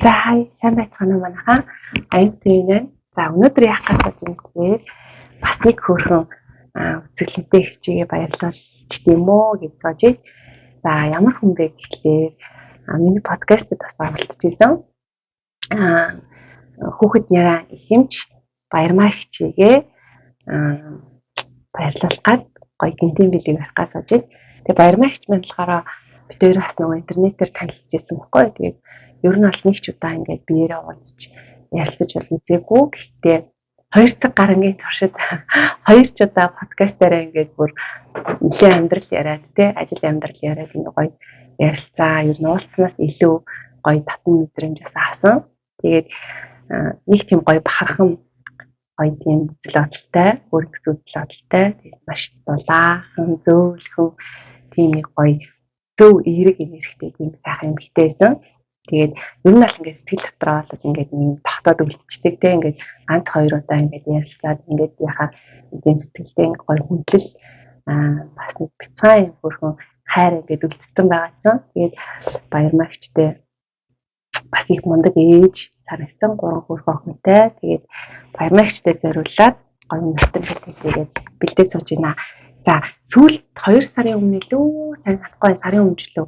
За сайн байцгаана уу манайхаа. Аян төвнэ. За өнөөдөр яах гэж байна гэхээр бас нэг хөөрхөн үзэсгэлэнтэй хичээгээ баярлуулж тийм үү гэж бодож. За ямар хүн бэ гэхлээр миний подкастт бас оролцож байсан. Хүүхэд няраа ихэмж баярмаа хичээгээ баярлуулах гад гоё гинтийн билег авахгаас болж. Тэгээ баярмаа хичмэл болохоор бид хоёр бас нөгөө интернетээр танилцж ирсэн байхгүй. Тэгээд ер нь бол нэг ч удаа ингээд биеэрээ уулзч ярилцаж бол үзээгүй. Гэхдээ 2 цаг гарангийн туршид 2 ч удаа подкастаараа ингээд бүр нэлээд амьдрал яриад ажил амьдрал яриад энэ гоё ярилцаа. Ер нь уулзнаас илүү гоё татан мэдрэмж авсан. Тэгээд нэг тийм гоё бахархан гоё тийм үзэл бодолтой, өөрийнхөө үзэл бодолтой, тэгээд маш дулаахан, зөөлхөн тийм нэг гоё зөв эерэг энергитэй тийм сайхан юм битээсэн. Тэгээд ер нь бол ингээд сэтгэл дотроо бол ингээд нэг тогтоод үлдчихдэг те ингээд ганц хоёр удаа ингээд ярилцаад ингээд яхаа эдийн сэтгэлтэй гоё хүндлэл бас нэг бяцхан юм хөрхөн хайр ингээд үлдсэн байгаа ч. Тэгээд баярмагчтай бас их мундаг ээж санагдсан 3 хөрхөн охинтой. Тэгээд баярмагчтай зориулаад гоё нөхдөд хэлээд бэлдээ сууж байна. За сүүлд 2 сарын өмнө лөө сайн санахгүй сарын өмнө лөө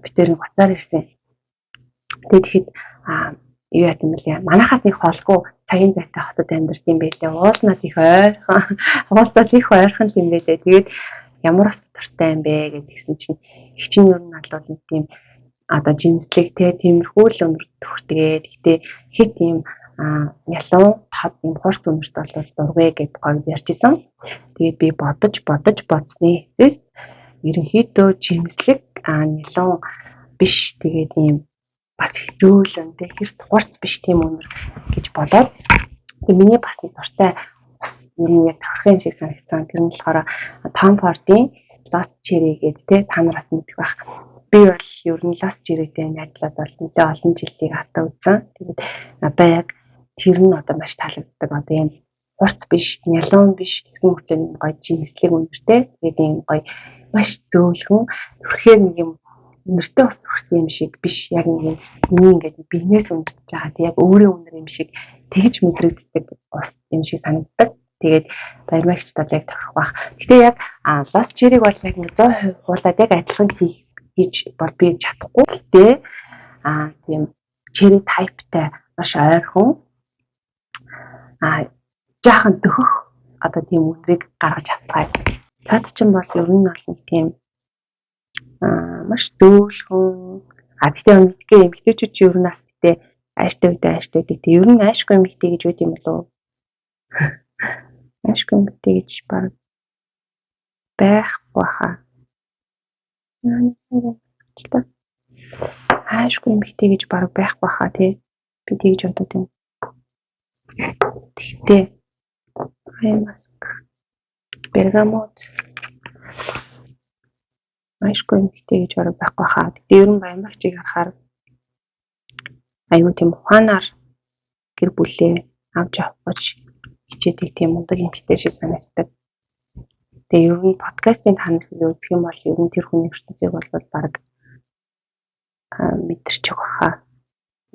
бид тэрийг гоцоор ирсэн. Тэгэхэд юу яа гэм бэлээ. Манайхаас нэг холгүй цагийн зайтай хотод амьдарч юм байлээ. Уулнаас их ойрхон, уулзаад их ойрхон юм байлээ. Тэгээд ямар ус дуртай юм бэ гэдгийгсэн чинь их чинь ер нь алууд нэг тийм одоо жимслэг те тиймэрхүү л өндөр төртгээд гэтээ хэд тийм ялуу тод юм хурц өнөрт бол дургүй гэдээ гоё ярьжсэн. Тэгээд би бодож бодсны хэсэс ерөнхийдөө жимслэг ялуу биш тэгээд ийм бас их зөөлөн тэг хэрт хурц биш тийм өнөр гэж бодоод тэг миний бас нэг дуртай ер нь яг тавхрын шиг санагдсан. Тэр нь болохоор Tom Ford-ийн Lost Cherry гэдэг те та нараас мэдэх байх. Би бол ер нь Lost Cherry-тэй ажиллаад бол мэдээ олон жилийн хатаа үзсэн. Тэгээд надаа яг тэр нь одоо маш таалагддаг. Одоо юм хурц биш, нялуун биш гэсэн үгтэй гоё жимслэг өнөртэй. Тэгээд ийм гоё маш зөөлхөн төрхээр нэг юм өнөртэй ус төрсөн юм шиг биш. Яг нэг миний ингээд бинээс өндөрч байгаа. Тэг яг өөрөө өнөр юм шиг тэгж мэдрэгддэг ус юм шиг санагддаг. Тэгээд баярмагчд бол яг тохирох бах. Гэтэ яг Lost Cherry-г бол яг 100% хуулаад яг адилхан хийх гэж бол би чадахгүй. Гэтэ тийм cherry type-тай маш ойрхон жаахан дөхөх одоо тийм үнрийг гаргаж авцгаая. Цаад чинь бол ер нь бол нэг тийм маш дөөлхөн гэхдээ мэдгээ эмгтээчүүд ер нь бас гэдэг ааштай гэдэг. Ер нь аашгүй эмгтээ гэж үт юм болов. Аашгүй эмгтээ гэж баг байхгүй хаа. Аашгүй эмгтээ гэж баг байхгүй хаа тий. Би тэгж бодод юм. Тэгтээ хаймаск бергамот аашгүй эмгтээ гэж баг байхгүй хаа. Тэгтээ ер нь баярмагчийг харахаар аюу тийм ухаанаар гэр бүлээ авч явах хичээдэг тийм мундаг эмгтээ шиг санагддаг. Тэгээ ер нь подкастын таналыг үзэх юм бол ер нь тэр хүний ертөнцийг бол баг мэдэрч байгаа хаа.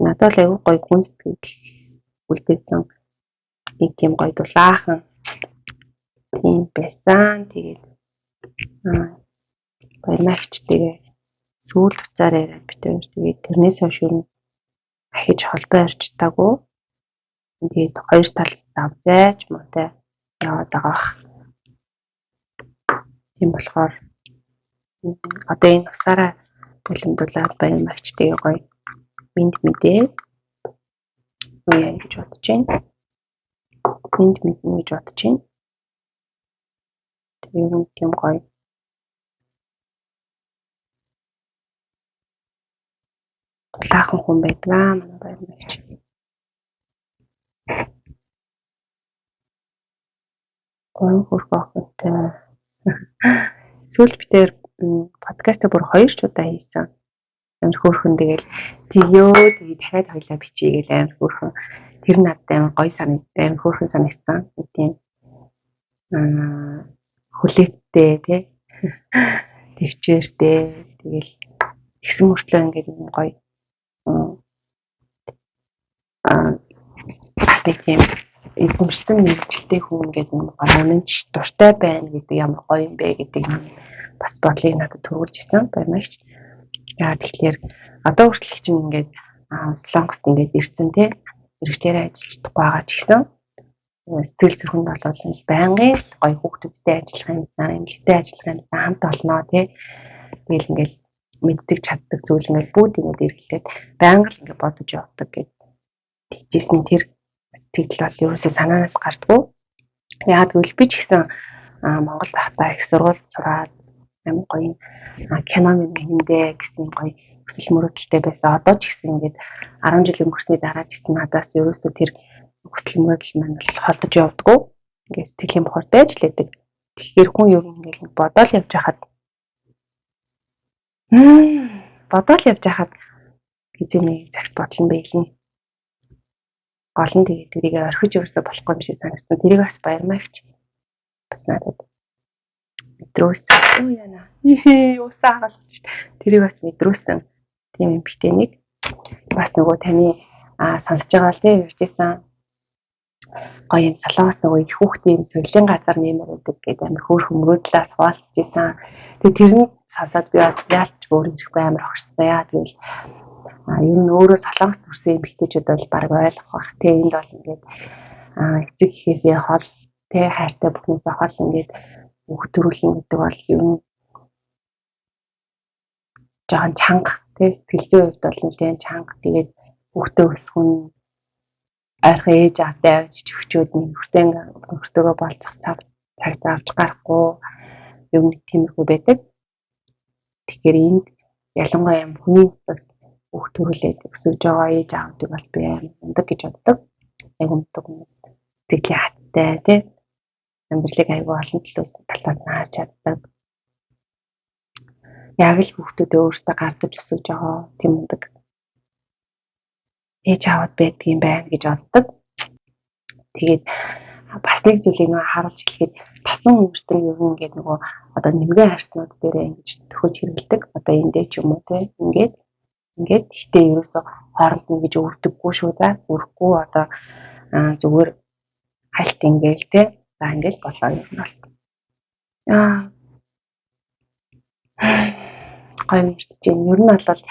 Надад л аюу гоё гүн сэтгэл үлдээсэн нэг тийм гоё дулаахан тийм байсан. Тэгээд баярмагчдээ сүүлд уцаар яриад битээр тэгээд тэрнээс хойш ер нь ахиж холбоо орчтаагүй. Тэгээд хоёр тал завзайч муутай яваад байгаа. Тийм болохоор одоо энэ усаараа төлөвлөлт баярмагчдээ гоё минь мэдээ яа гэж бодож байна. Минь гэж бодож байна. Тэгээд юм тийм гоё лаахан хүн байдгаа манай баярмагч. Гурван хөрхөн охинтой. Сүүлд битээр подкастаа бүр 2 ч удаа хийсэн. Амар хөөрхөн тэгэл тэгээ дахиад хоёлаа бичиж гээл амар хөөрхөн. Тэр надад амар гоё санагдсан. Амар хөөрхөн санагдсан. Тийм хүлээцтэй тий. Төвчээртэй тэгэл тэгсэн мөртлөө ингээд гоё бас нэг юм эзэмшсэн мэрэгчлээ хүн гэдэг нэг үнэнч дуртай байна гэдэг ямар гоё юм бэ гэдэг юм бас бодлыг надад төрүүлж ирсэн. Баярмагч. Яа тэгэхээр одоо хүртэл их чинь ингээд Солонгост ингээд ирсэн те мэрэгчлэрээ ажиллаж чадахгүй байгаа ч гэсэн сэтгэл зүрхэнд бол байнгын гоё хүүхдүүдтэй ажиллах юмсан, эмэгтэй ажиллах юмсан хамт олноо те. Тэгэл ингээд мэддэг чаддаг зүйл ингээд бүгд ингээд эргэлдээд байнга л ингээд бодож явдаг гэд тэгжсэн тэр сэтгэл бол ерөөсөө санаанаас гардггүй. Яагаад гэвэл би ч гэсэн Монголд байхдаа их сургууль сураад амар гоё кино хэмдэ гэсэн гоё хүсэл мөрөөдөлтэй байсан. Одоо ч гэсэн ингээд 10 жил өнгөрсний дараа ч гэсэн надаас ерөөсөө тэр хүсэл мөрөөдөл маань бол холдож явдггүй. Ингээд сэтгэлийн бохортой ч л байдаг. Тэгэхээр хүн ер нь ингээд бодоол явж хахад хизээний цагт бодлон байлна. Гол нь тэгээд тэрийг орхиж өөрсдөө болохгүй юм шиг санагдсан. Тэрийг бас баярмагч бас надад мэдрөөсөн. Яна. Усаа хагалж шүү дээ. Тэрийг бас мэдрөөсөн. Тийм юм битээ нэг. Бас нөгөө таны сонсож байгаа л тийм ярьжсэн. Гоё юм Солонгос нөгөө их хүүхдийн соёлын газар нэмэр өгдөг гэдэг амар хөөрхөн мөрөөдлөөс хуваалцж ийсэн. Тэгээд тэр нь сонсоод би бас яалч өөрөмжихгүй амар хогшсон. Яа тэгвэл ер нь өөрөө Солонгост төрсэн эмэгтэйчүүд бол баг ойлгох бах. Тэ энд бол ингээд эцэг эхээсээ хол тэ хайртай бүхнээс хол ингээд хүүхд төрүүлэн гэдэг бол ер нь жоохон чанга тэ тэлзээ хувьд бол нэлээд чанга. Тэгээд хүүхдээ өсгөн ойрхон ээж автай авч өчөөд нөхөртөөгөө болцох цаг заавч гарахгүй ер нь тиймэрхүү байдаг. Тэгэхээр энд ялангуяа юм хүний хүүхд төрүүлээд өсөж байгаа ээж аавдаг бол би амар ундаг гэж боддог. Яг ундаг хүмүүс сэтгэлийн хаттай тий амьдралыг аягүй олон талаас нь харж чаддаг. Яг л хүүхдүүдээ өөрсдөө гардаж өсөж байгаа тийм ундаг ээж аавд байдаг юм байна гэж боддог. Тэгээд бас нэг зүйлийг нөө харуулж хэлэхэд тасан өмөртөн ер нь ингээд нөгөө одоо нэмгэн харснууд дээрээ ингэж төхөж хэрэгэлдэг. Одоо эндээ ч юм уу тий ингээд гэтээ ерөөсө хооронд нь гэж өрдөггүй шүү за өрөхгүй одоо зүгээр хальт ингээл тий за ингээл болоо юм бол гоё мэрчээ ер нь бол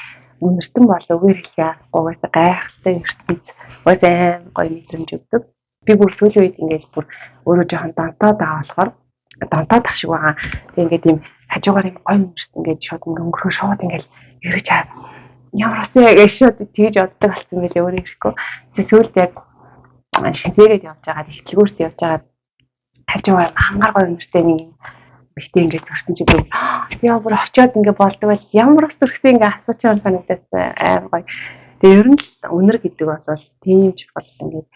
үнэртэн бол үгээр хэлхий аргагүй гайхалтай ертөнц гойзайн гоё мэдрэмж өгдөг. Би бүр сүүлийн үед ингээд бүр өөрөө жоохон донтоод байгаа болохоор донтоод ах шиг байгаа. Тэг ингээд тийм хажуугаар юм гоё мөрт ингээд шууд өнгөрөхөө шууд ингээд эргэж чаа. Ямар асаа гэж шууд тэгж боддог болсон байлээ өөрөө ирэхгүй. Сүүлд яг шинзээгээд явж байгаа ихтлгүүрт явж байгаа хажуугаар хангаар гоё мөртэй нэг бихтэй ингээд зурсан чи би яа бүр очиод ингээд болдог байл ямар ус төрхсөн ингээд асууч юм санагдаад амар гоё. Тэгээ ер нь л үнэр гэдэг бол тийм ч бол ингээд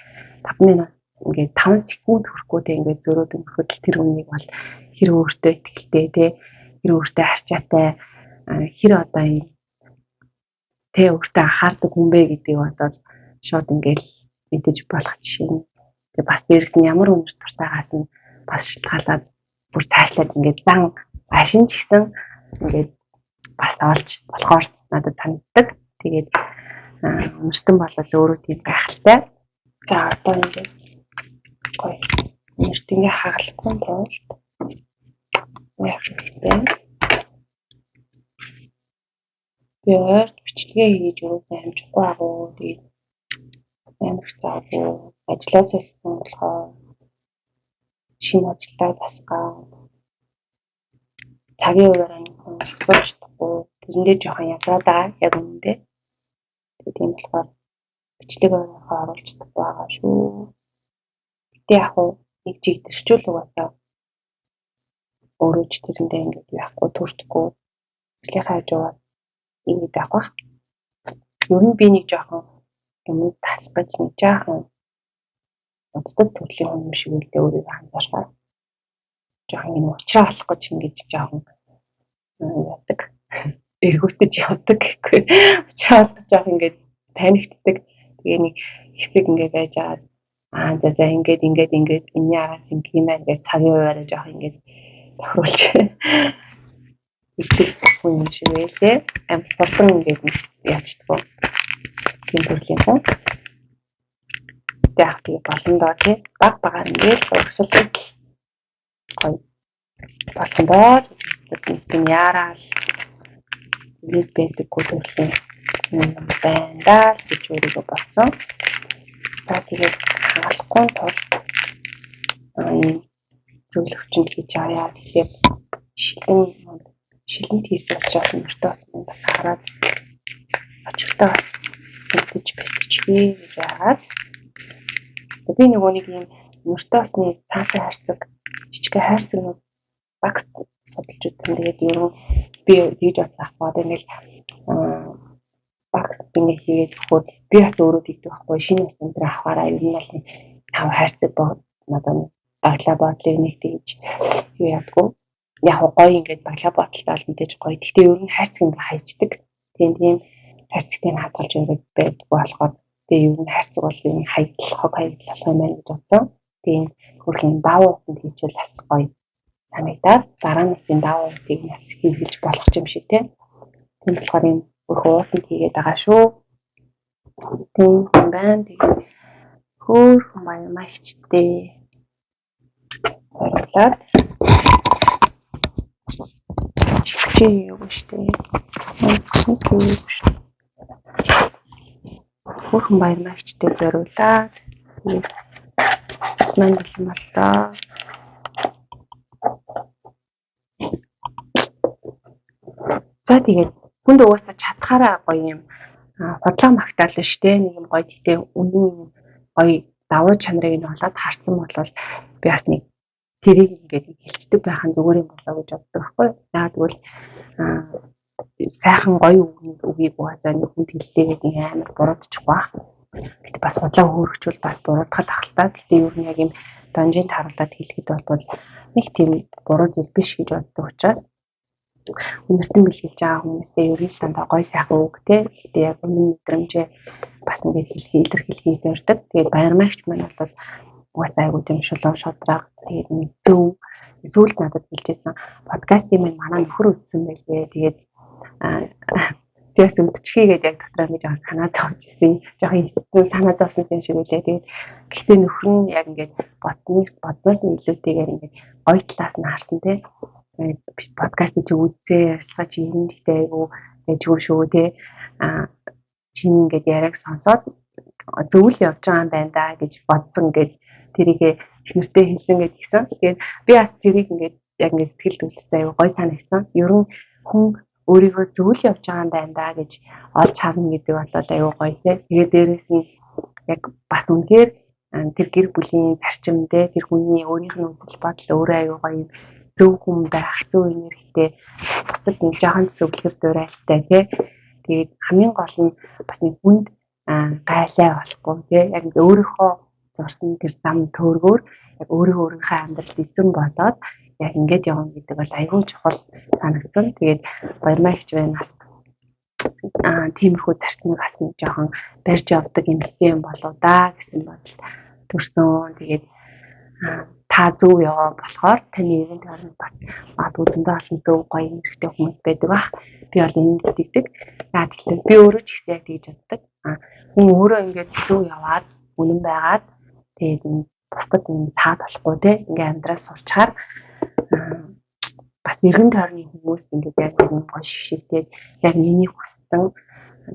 5 минут ингээд 5 секунд хүрэхгүй тэ ингээд зөрөөд өнгөрөхөд тэр үнийг бол хэр өөртөө ихтэй тэ хэр өөртөө харчаатай хэр одоо юм тэ өөртөө анхаардаг хүн бэ гэдгийг бол шууд ингээд мэдэж болох жишээ нь. Тэгээ бас дээрс нь ямар үнэр туртаагаас нь бас шалтгаалаад бүр цаашлаад ингээд зан машин ч гэсэн ингээд бас олж болохоор надад санагддаг. Тэгээд үнэртэн бол өөрөө тийм гайхалтай. За одоо ингээс гоё үнэртэнгээ хагалахгүй тул яах вэ? Яарч бичлэгээ хийж өрөөсөө амжихгүй агуу. Тэгээд амар цаагүй ажилласаа ихсэн болохоор шинэ ажилдаа тасгаа цагийн хуваараа зөвхөн чадахгүй тэрэндээ жоохон язраад байгаа яг үнэндээ. Тийм болохоор бичлэг оруулж чадахгүй байгаа шүү. Гэтэ яг нэг чиг төрчүүл угаасаа өөрөө ч тэрэндээ ингэж яахгүй төртгөө бичлэгийн хажуугаар ингэж авах. Ер нь би нэг жоохон юм талах гэж нэг жаахан боддог төрлийн юм шиг үлдээ өөрийгөө хандуулаад жоохон юм уучраа олох гэж ингэж жоохон яадаг эргүүтэж явдаг гэхгүй уучраа олох жоох ингэж паниктдаг. Тэгээ нэг хэсэг ингэж байж байгаа за ингэж энэ араас ингээмээ гэж цагийн хуваараа жоох ингэж тохируулж ихтэй хүн юм шиг байлээ. Хурдан ингэж яачдаг. Тийм төрлийн юм. яах тийм болно доо тий. Баг багаар ингээд урагшилдаг гоё болсон бол тийм яарал нэг байдаггүй төрлийн байна даа гэж өөрийгөө бодсон. За тэгээд хангалахгүй тул зөвлөгчөнд хийж аваа. Тэгэхээр шилэнт хийсэн учраас мөртөө бас хараад очиртаа бас мэдэж бэлтчихвээ гэж яагаад. Би нөгөө нэг юм мөртөө осны цаасан хайрцаг жижиг хайрцагнууд багс судалж үзсэн. Тэгээд ер нь би хийж авах гэдэг ингээл багс гинэ хийгээд өгөхөд би бас өөрөө тэгдэг байхгүй шинэ ус өндөр авахаараа ер нь бол тав хайрцаг надад баглаа бодлыг нэг тэгж юу ядгүй яг гоё ингээд баглаа бодлоо л мэдээж гоё. Гэхдээ ер нь хайрцаг ингээ хайчдаг. Тийм хайрцагтыг хадгалж ингээд байдаг болохоор тэгээ ер нь хайрцаг бол юм хайдлах хог хайдлах юм байна гэж бодсон. Тийм хөрхийн давуу хүнд хийчихвэл бас гоё санагдаад дараа нь тийм давуу хүндийг хийлгэж болох юм шиг тийм болохоор юм хөрхөнд хийгээд байгаа шүү. Тийм байна. Тэгээд хөөрхөн баямагчтэй баярлалаа. Чи юу штэ. Хөөрхөн баямагчтэй зориулаад бас маань бэлэн боллоо. За тэгээд хүнд угаасаа чадхаараа гоё юм худлаа магтаал нь штэ нэг юм гоё гэхдээ үнэн гоё давуу чанарыг нь олоод харсан бол би бас нэг тэрийг ингээд хэлцдэг байх нь зүгээр юм болоо гэж боддог байхгүй. Яагаад гэвэл сайхан гоё үгийг угаасаа нэг хүнд хэллээ гэдэг амар буруудчих баа. Гэтэ бас худлаа хөөрөгчвөл бас буруудгал ахaltaа. Гэтэ ер нь яг юм донжинд харуулад хэлэхэд бол нэг тийм буруу зүйл биш гэж боддог учраас хүмүүстэн бэлгэлж байгаа хүмүүстээ ер нь дандаа гоё сайхан үг те. Гэтэ яг үнэн мэдрэмжээ бас ингээд илэрхийлхий зорддог. Тэгээд баярмагч маань бол угаасаа айгуу тийм шулуун шодраг тэгээд зөв эсвэл надад хэлжсэн подкастын маань манай нөхөр үзсэн байлээ. Тэгээд тэгээс үлдчихийгээд яг дотроо нэг жоохон санаа зовж ирсэн. Жоохон санаа зовсон юм шиг үлээ. Тэгээд гэхдээ нөхөр нь яг ингээд бодноос нь илүүтэйгээр ингээд гоё талаас нь харсан те. Подкаст чи үзээ ярьслаа чи юм гэхдээ айгу тэггүй шүү те чи ингээд яриаг сонсоод зөвл явж байгаа юм байна да гэж бодсон гэж тэрийгээ ихнэртэй хэлсэн гэж гисэн. Тэгээд би бас тэрийг ингээд яг ингээд сэтгэл хөдлөлтөө айгу гоё санагдсан. Ер нь хүн өөрийгөө зөвл явж байгаа юм байна да гэж олж харна гэдэг бол айгу гоё те. Тэгээд дээрээс нь яг бас үнээр тэр гэр бүлийн зарчим те тэр хүний өөрийнх нь үйл бодол өөрөө айгу гоё зөв хүн байх, зөв энергитэй бусдад нэг жоохон зөвлөгөр дуурайлтай тий. Тэгээд хамгийн гол нь бас нэг хүнд гайлаа болохгүй тий. Яг өөрийнхөө зурсан тэр зам төөргөөр яг өөрийнхөө амьдралд эзэн болоод яг ингэж явна гэдэг бол аюул чухал санагдсан. Тэгээд баярмагч байна бас тиймэрхүү зарчмыг бас нэг жоохон барьж явдаг юм болоо да гэсэн бодол төрсөн. Тэгээд та зөв яваа болохоор таны ивент орнд бас зөндөө олон зөв гоё нэрхтэй хүмүүс байдаг бах. Би бол энэ мэддэг. Яа тэгэхээр би өөрөө ч ихтэй тэгж боддог. Хүн өөрөө ингээд зөв яваад үнэн байгаад тэгээд бусдад энэ цаад болохгүй те ингээ амьдраас сурчаар бас эргэн тойрны хүмүүс ингээд яг нэг гоё шигшэлтэй яг миний хүссэн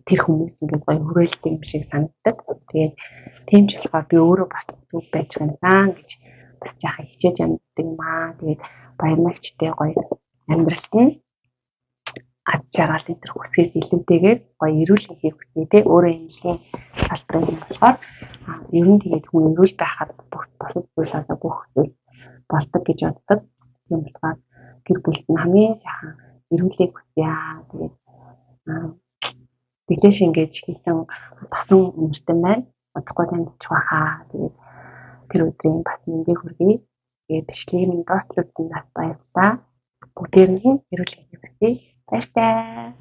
тэр хүмүүс ингээд гоё хүрээлтэй юм шиг санагддаг. Тэгээд тийм ч болохоор би өөрөө бас зөв байж байна гэж бас жаахан хичээж амьддаг юм аа. Тэгээд баярмагчтай гоё амьдралт нь ад жаргал энэ төр хүсгээс илүүтэйгээр гоё эрүүл хийх хүсний те өөрөө эмнэлгийн салбарын юм болохоор ер нь тэгээд хүн эрүүл байхад бүх бусад зүйл одоо бүх зүйл болдог гэж боддог. Тийм болохоор гэр бүлд нь хамгийн сайхан эрүүлийг хүсье. Тэгээд тэглэш ингэж хийсэн тасан үнэртэн байна. Удахгүй таньчих байхаа. Тэгээд тэр өдрийн бас мэндийг хүргэе. Тэгээд бичлэгийн минь дуустал үзсэнд баярлалаа. Бүгдээр нь эрүүл хэвээрээ баяртай.